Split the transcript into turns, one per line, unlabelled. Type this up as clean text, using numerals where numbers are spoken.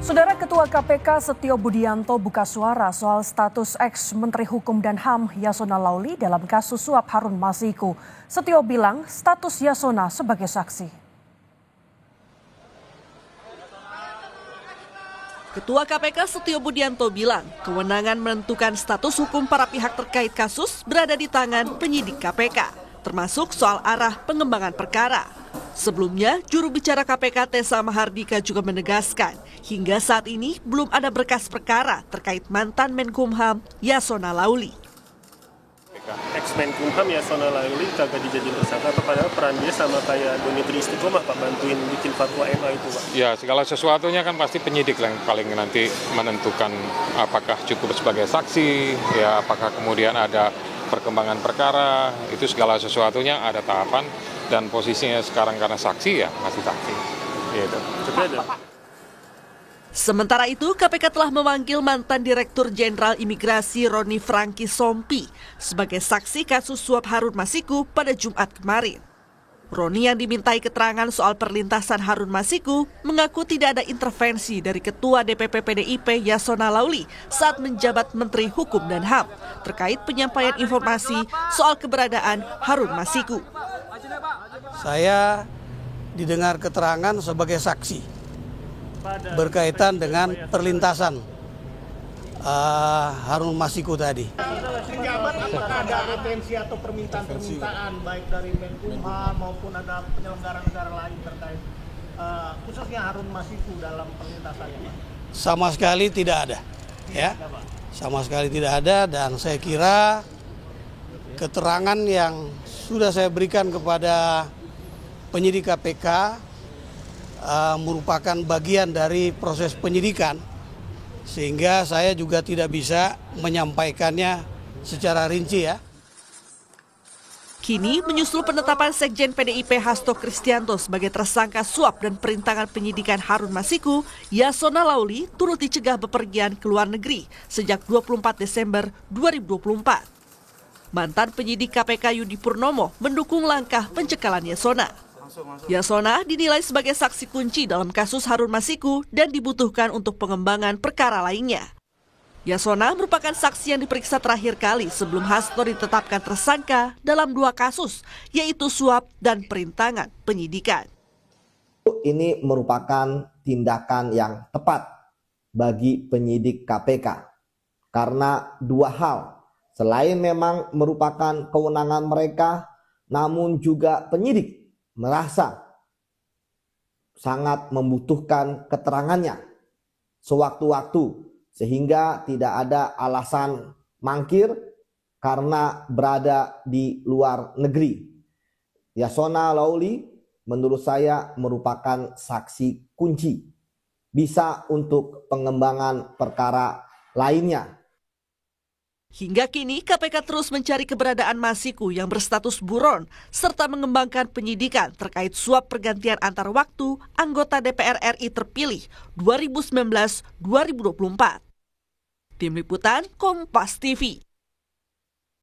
Saudara Ketua KPK Setio Budianto buka suara soal status ex-Menteri Hukum dan HAM Yasona Lauli dalam kasus suap Harun Masiku. Setio bilang status Yasona sebagai saksi.
Ketua KPK Setio Budianto bilang kewenangan menentukan status hukum para pihak terkait kasus berada di tangan penyidik KPK, termasuk soal arah pengembangan perkara. Sebelumnya, juru bicara KPK Tessa Mahardika juga menegaskan, hingga saat ini belum ada berkas perkara terkait mantan Menkumham Yasona Lauli.
Ex-Menkumham Yasona Lauli kagak dijadiin tersangka, padahal peran dia sama kayak Doni Istiqomah Pak, bantuin bikin fatwa MA itu Pak.
Ya, segala sesuatunya kan pasti penyidik yang paling nanti menentukan apakah cukup sebagai saksi, ya apakah kemudian ada perkembangan perkara, itu segala sesuatunya ada tahapan. Dan posisinya sekarang karena saksi ya masih saksi. Gitu.
Sementara itu, KPK telah memanggil mantan Direktur Jenderal Imigrasi Roni Franky Sompi sebagai saksi kasus suap Harun Masiku pada Jumat kemarin. Roni yang dimintai keterangan soal perlintasan Harun Masiku mengaku tidak ada intervensi dari Ketua DPP PDIP Yasona Lauli saat menjabat Menteri Hukum dan HAM terkait penyampaian informasi soal keberadaan Harun Masiku.
Saya didengar keterangan sebagai saksi berkaitan dengan perlintasan Harun Masiku tadi.
Ada retensi atau permintaan baik dari Menkumham maupun ada penyelenggara negara lain terkait khususnya Harun Masiku dalam perlintasannya?
Sama sekali tidak ada, ya. Sama sekali tidak ada, dan saya kira keterangan yang sudah saya berikan kepada penyidik KPK merupakan bagian dari proses penyidikan, sehingga saya juga tidak bisa menyampaikannya secara rinci ya.
Kini menyusul penetapan Sekjen PDIP Hasto Kristianto sebagai tersangka suap dan perintangan penyidikan Harun Masiku, Yasona Lauli turut dicegah bepergian ke luar negeri sejak 24 Desember 2024. Mantan penyidik KPK Yudi Purnomo mendukung langkah pencekalan Yasona. Yasona dinilai sebagai saksi kunci dalam kasus Harun Masiku dan dibutuhkan untuk pengembangan perkara lainnya. Yasona merupakan saksi yang diperiksa terakhir kali sebelum Hasto ditetapkan tersangka dalam 2 kasus, yaitu suap dan perintangan penyidikan.
Ini merupakan tindakan yang tepat bagi penyidik KPK karena 2 hal. Selain memang merupakan kewenangan mereka, namun juga penyidik merasa sangat membutuhkan keterangannya sewaktu-waktu, sehingga tidak ada alasan mangkir karena berada di luar negeri. Yasona Lauli menurut saya merupakan saksi kunci, bisa untuk pengembangan perkara lainnya.
Hingga kini KPK terus mencari keberadaan Masiku yang berstatus buron serta mengembangkan penyidikan terkait suap pergantian antar waktu anggota DPR RI terpilih 2019-2024. Tim Liputan Kompas TV.